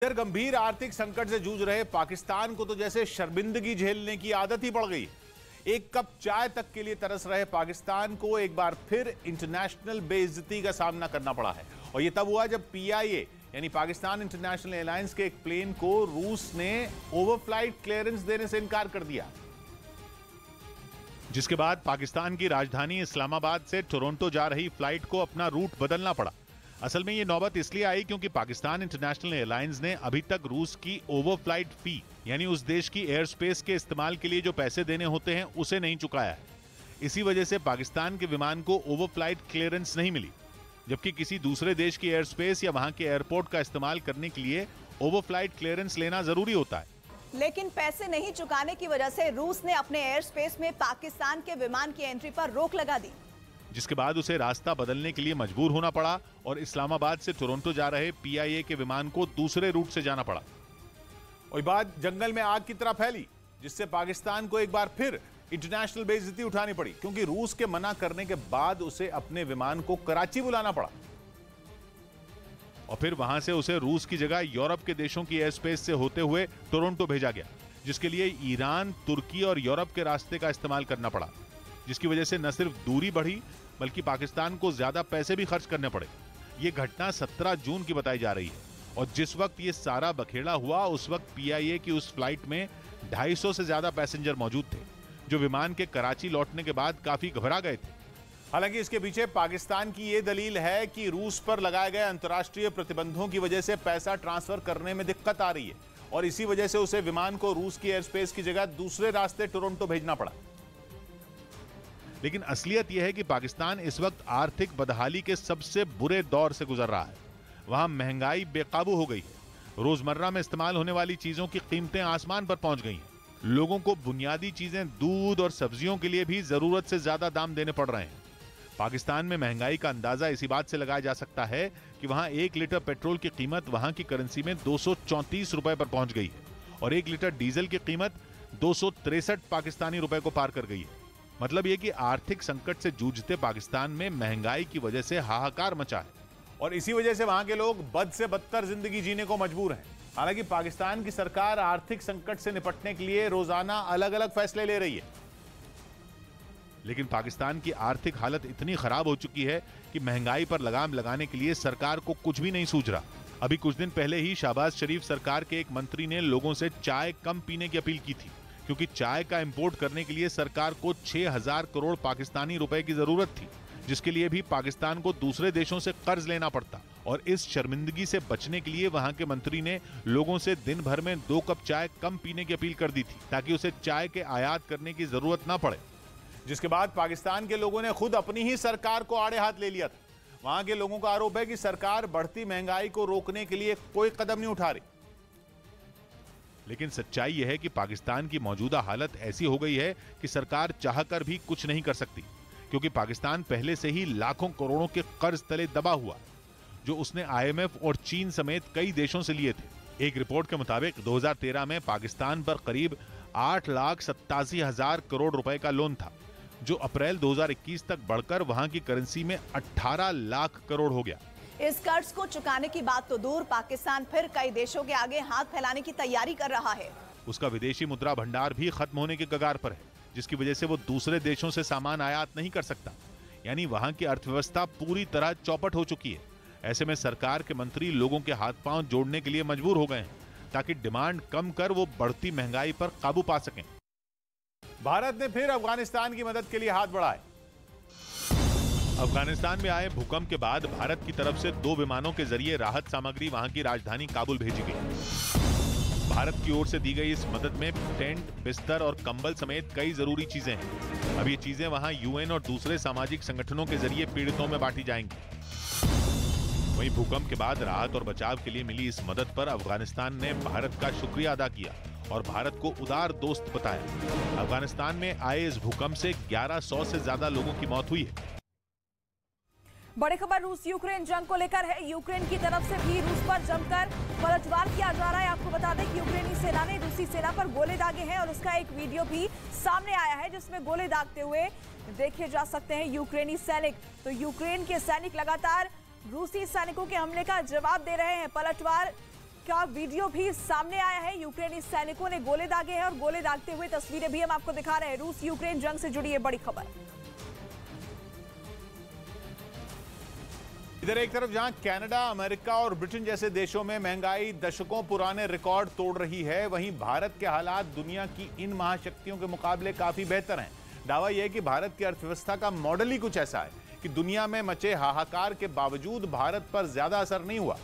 इधर गंभीर आर्थिक संकट से जूझ रहे पाकिस्तान को तो जैसे शर्मिंदगी झेलने की आदत ही पड़ गई। एक कप चाय तक के लिए तरस रहे पाकिस्तान को एक बार फिर इंटरनेशनल बेइज्जती का सामना करना पड़ा है। और यह तब हुआ जब पीआईए यानी पाकिस्तान इंटरनेशनल एयरलाइंस के एक प्लेन को रूस ने ओवरफ्लाइट क्लियरेंस देने से इनकार कर दिया, जिसके बाद पाकिस्तान की राजधानी इस्लामाबाद से टोरंटो जा रही फ्लाइट को अपना रूट बदलना पड़ा। असल में ये नौबत इसलिए आई क्योंकि पाकिस्तान इंटरनेशनल एयरलाइंस ने अभी तक रूस की ओवरफ्लाइट फी यानी उस देश की एयर स्पेस के इस्तेमाल के लिए जो पैसे देने होते हैं उसे नहीं चुकाया है। इसी वजह से पाकिस्तान के विमान को ओवरफ्लाइट क्लियरेंस नहीं मिली, जबकि किसी दूसरे देश की एयर स्पेस या वहां के एयरपोर्ट का इस्तेमाल करने के लिए ओवरफ्लाइट क्लियरेंस लेना जरूरी होता है। लेकिन पैसे नहीं चुकाने की वजह से रूस ने अपने एयर स्पेस में पाकिस्तान के विमान की एंट्री पर रोक लगा दी, जिसके बाद उसे रास्ता बदलने के लिए मजबूर होना पड़ा और इस्लामाबाद से टोरंटो जा रहे पीआईए के विमान को दूसरे रूट से जाना पड़ा। और बात जंगल में आग की तरह फैली, जिससे पाकिस्तान को एक बार फिर इंटरनेशनल बेइज्जती उठानी पड़ी, क्योंकि रूस के मना करने के बाद उसे अपने विमान को कराची बुलाना पड़ा और फिर वहां से उसे रूस की जगह यूरोप के देशों की एयर स्पेस से होते हुए टोरंटो भेजा गया, जिसके लिए ईरान, तुर्की और यूरोप के रास्ते का इस्तेमाल करना पड़ा, जिसकी वजह से न सिर्फ दूरी बढ़ी बल्कि पाकिस्तान को ज्यादा पैसे भी खर्च करने पड़े। ये घटना 17 जून की बताई जा रही है और जिस वक्त ये सारा बखेड़ा हुआ उस वक्त पीआईए की उस फ्लाइट में 250 से ज्यादा पैसेंजर मौजूद थे, जो विमान के कराची लौटने के बाद काफी घबरा गए थे। हालांकि इसके पीछे पाकिस्तान की यह दलील है कि रूस पर लगाए गए अंतर्राष्ट्रीय प्रतिबंधों की वजह से पैसा ट्रांसफर करने में दिक्कत आ रही है और इसी वजह से उसे विमान को रूस की एयर स्पेस की जगह दूसरे रास्ते टोरंटो भेजना पड़ा। लेकिन असलियत यह है कि पाकिस्तान इस वक्त आर्थिक बदहाली के सबसे बुरे दौर से गुजर रहा है। वहां महंगाई बेकाबू हो गई है, रोजमर्रा में इस्तेमाल होने वाली चीजों की कीमतें आसमान पर पहुंच गई हैं। लोगों को बुनियादी चीजें, दूध और सब्जियों के लिए भी जरूरत से ज्यादा दाम देने पड़ रहे हैं। पाकिस्तान में महंगाई का अंदाजा इसी बात से लगाया जा सकता है कि वहां 1 लीटर पेट्रोल की कीमत वहां की करेंसी में 234 रुपए पर पहुंच गई है और 1 लीटर डीजल की कीमत 263 पाकिस्तानी रुपए को पार कर गई है। मतलब यह कि आर्थिक संकट से जूझते पाकिस्तान में महंगाई की वजह से हाहाकार मचा है और इसी वजह से वहां के लोग बद से बदतर जिंदगी जीने को मजबूर हैं। हालांकि पाकिस्तान की सरकार आर्थिक संकट से निपटने के लिए रोजाना अलग अलग फैसले ले रही है, लेकिन पाकिस्तान की आर्थिक हालत इतनी खराब हो चुकी है कि महंगाई पर लगाम लगाने के लिए सरकार को कुछ भी नहीं सूझ रहा। अभी कुछ दिन पहले ही शहबाज शरीफ सरकार के एक मंत्री ने लोगों से चाय कम पीने की अपील की थी, क्योंकि चाय का इंपोर्ट करने के लिए सरकार को 6000 करोड़ पाकिस्तानी रुपए की जरूरत थी, जिसके लिए भी पाकिस्तान को दूसरे देशों से कर्ज लेना पड़ता। और इस शर्मिंदगी से बचने के लिए वहां के मंत्री ने लोगों से दिन भर में 2 कप चाय कम पीने की अपील कर दी थी, ताकि उसे चाय के आयात करने की जरूरत ना पड़े। जिसके बाद पाकिस्तान के लोगों ने खुद अपनी ही सरकार को आड़े हाथ ले लिया था। वहां के लोगों का आरोप है कि सरकार बढ़ती महंगाई को रोकने के लिए कोई कदम नहीं उठा रही। लेकिन सच्चाई यह है कि पाकिस्तान की मौजूदा हालत ऐसी हो गई है कि सरकार चाहकर भी कुछ नहीं कर सकती, क्योंकि पाकिस्तान पहले से ही लाखों करोड़ों के कर्ज तले दबा हुआ, जो उसने आईएमएफ और चीन समेत कई देशों से लिए थे। एक रिपोर्ट के मुताबिक 2013 में पाकिस्तान पर करीब 8,87,000 करोड़ रुपए का लोन था, जो अप्रैल 2021 तक बढ़कर वहां की करेंसी में 18 लाख करोड़ हो गया। इस कर्ज को चुकाने की बात तो दूर, पाकिस्तान फिर कई देशों के आगे हाथ फैलाने की तैयारी कर रहा है। उसका विदेशी मुद्रा भंडार भी खत्म होने के कगार पर है, जिसकी वजह से वो दूसरे देशों से सामान आयात नहीं कर सकता। यानी वहां की अर्थव्यवस्था पूरी तरह चौपट हो चुकी है। ऐसे में सरकार के मंत्री लोगों के हाथ पांव जोड़ने के लिए मजबूर हो गए हैं, ताकि डिमांड कम कर वो बढ़ती महंगाई पर काबू पा सकें। भारत ने फिर अफगानिस्तान की मदद के लिए हाथ बढ़ाए। अफगानिस्तान में आए भूकंप के बाद भारत की तरफ से 2 विमानों के जरिए राहत सामग्री वहां की राजधानी काबुल भेजी गई। भारत की ओर से दी गई इस मदद में टेंट, बिस्तर और कंबल समेत कई जरूरी चीजें हैं। अब ये चीजें वहां यूएन और दूसरे सामाजिक संगठनों के जरिए पीड़ितों में बांटी जाएंगी। वहीं भूकंप के बाद राहत और बचाव के लिए मिली इस मदद पर अफगानिस्तान ने भारत का शुक्रिया अदा किया और भारत को उदार दोस्त बताया। अफगानिस्तान में आए इस भूकंप से 1100 से ज्यादा लोगों की मौत हुई है। बड़ी खबर रूस यूक्रेन जंग को लेकर है। यूक्रेन की तरफ से भी रूस पर जमकर पलटवार किया जा रहा है। आपको बता दें कि यूक्रेनी सेना ने रूसी सेना पर गोले दागे हैं और उसका एक वीडियो भी सामने आया है, जिसमें गोले दागते हुए देखे जा सकते हैं यूक्रेनी सैनिक। तो यूक्रेन के सैनिक लगातार रूसी सैनिकों के हमले का जवाब दे रहे हैं। पलटवार का वीडियो भी सामने आया है। यूक्रेनी सैनिकों ने गोले दागे हैं और गोले दागते हुए तस्वीरें भी हम आपको दिखा रहे हैं। रूस यूक्रेन जंग से जुड़ी ये बड़ी खबर। इधर एक तरफ जहां कनाडा, अमेरिका और ब्रिटेन जैसे देशों में महंगाई दशकों पुराने रिकॉर्ड तोड़ रही है, वहीं भारत के हालात दुनिया की इन महाशक्तियों के मुकाबले काफी बेहतर हैं। दावा यह है कि भारत की अर्थव्यवस्था का मॉडल ही कुछ ऐसा है कि दुनिया में मचे हाहाकार के बावजूद भारत पर ज्यादा असर नहीं हुआ।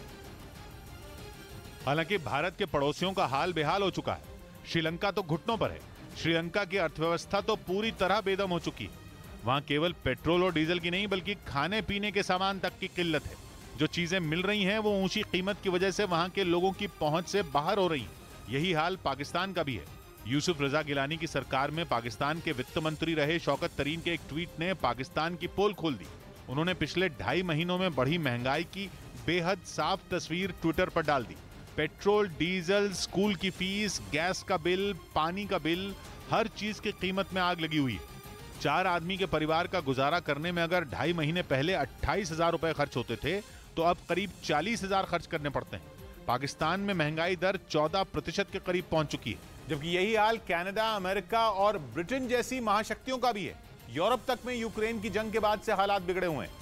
हालांकि भारत के पड़ोसियों का हाल बेहाल हो चुका है। श्रीलंका तो घुटनों पर है। श्रीलंका की अर्थव्यवस्था तो पूरी तरह बेदम हो चुकी है। वहां केवल पेट्रोल और डीजल की नहीं बल्कि खाने पीने के सामान तक की किल्लत है। जो चीजें मिल रही हैं वो ऊंची कीमत की वजह से वहां के लोगों की पहुंच से बाहर हो रही हैं। यही हाल पाकिस्तान का भी है। यूसुफ रजा गिलानी की सरकार में पाकिस्तान के वित्त मंत्री रहे शौकत तरीन के एक ट्वीट ने पाकिस्तान की पोल खोल दी। उन्होंने पिछले 2.5 महीनों में बढ़ी महंगाई की बेहद साफ तस्वीर ट्विटर पर डाल दी। पेट्रोल, डीजल, स्कूल की फीस, गैस का बिल, पानी का बिल, हर चीज की कीमत में आग लगी हुई है। 4 आदमी के परिवार का गुजारा करने में अगर 2.5 महीने पहले 28,000 रुपए खर्च होते थे तो अब करीब 40,000 खर्च करने पड़ते हैं। पाकिस्तान में महंगाई दर 14% के करीब पहुंच चुकी है, जबकि यही हाल कनाडा, अमेरिका और ब्रिटेन जैसी महाशक्तियों का भी है। यूरोप तक में यूक्रेन की जंग के बाद से हालात बिगड़े हुए हैं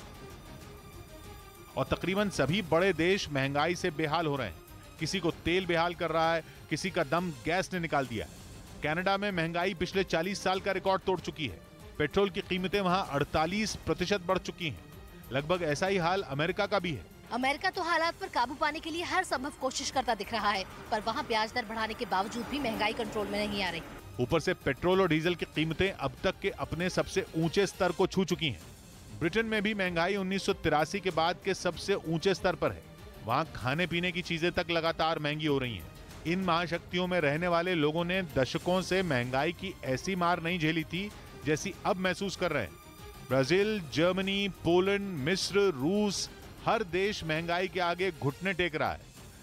और तकरीबन सभी बड़े देश महंगाई से बेहाल हो रहे हैं। किसी को तेल बेहाल कर रहा है, किसी का दम गैस ने निकाल दिया है। कनाडा में महंगाई पिछले 40 साल का रिकॉर्ड तोड़ चुकी है। पेट्रोल की कीमतें वहां 48% बढ़ चुकी हैं। लगभग ऐसा ही हाल अमेरिका का भी है। अमेरिका तो हालात पर काबू पाने के लिए हर संभव कोशिश करता दिख रहा है, पर वहाँ ब्याज दर बढ़ाने के बावजूद भी महंगाई कंट्रोल में नहीं आ रही। ऊपर से पेट्रोल और डीजल की कीमतें अब तक के अपने सबसे ऊंचे स्तर को छू चुकी हैं। ब्रिटेन में भी महंगाई 1983 के बाद के सबसे ऊंचे स्तर पर है। वहां खाने पीने की चीजें तक लगातार महंगी हो रही हैं। इन महाशक्तियों में रहने वाले लोगों ने दशकों से महंगाई की ऐसी मार नहीं झेली थी जैसी अब महसूस कर रहे हैं। ब्राजील, जर्मनी, पोलैंड, मिस्र, रूस, हर देश महंगाई के आगे घुटने टेक रहा है।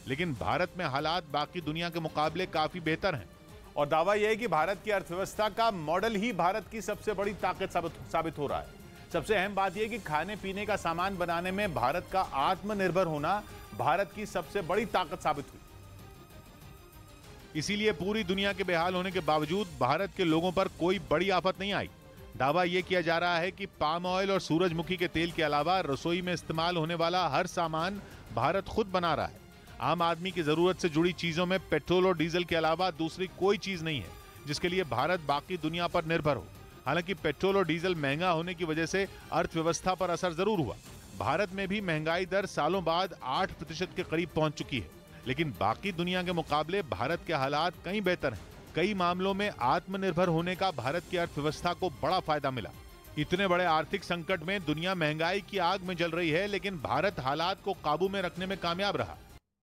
लेकिन भारत में हालात बाकी दुनिया के मुकाबले काफी बेहतर हैं और दावा यह है कि भारत की अर्थव्यवस्था का मॉडल ही भारत की सबसे बड़ी ताकत साबित हो रहा है। सबसे अहम बात यह कि खाने पीने का सामान बनाने में भारत का आत्मनिर्भर होना भारत की सबसे बड़ी ताकत साबित हुई। इसीलिए पूरी दुनिया के बेहाल होने के बावजूद भारत के लोगों पर कोई बड़ी आफत नहीं आई। दावा यह किया जा रहा है कि पाम ऑयल और सूरजमुखी के तेल के अलावा रसोई में इस्तेमाल होने वाला हर सामान भारत खुद बना रहा है। आम आदमी की जरूरत से जुड़ी चीजों में पेट्रोल और डीजल के अलावा दूसरी कोई चीज नहीं है जिसके लिए भारत बाकी दुनिया पर निर्भर हो। हालांकि पेट्रोल और डीजल महंगा होने की वजह से अर्थव्यवस्था पर असर जरूर हुआ। भारत में भी महंगाई दर सालों बाद 8% के करीब पहुंच चुकी है, लेकिन बाकी दुनिया के मुकाबले भारत के हालात कहीं बेहतर हैं। कई मामलों में आत्मनिर्भर होने का भारत की अर्थव्यवस्था को बड़ा फायदा मिला। इतने बड़े आर्थिक संकट में दुनिया महंगाई की आग में जल रही है, लेकिन भारत हालात को काबू में रखने में कामयाब रहा।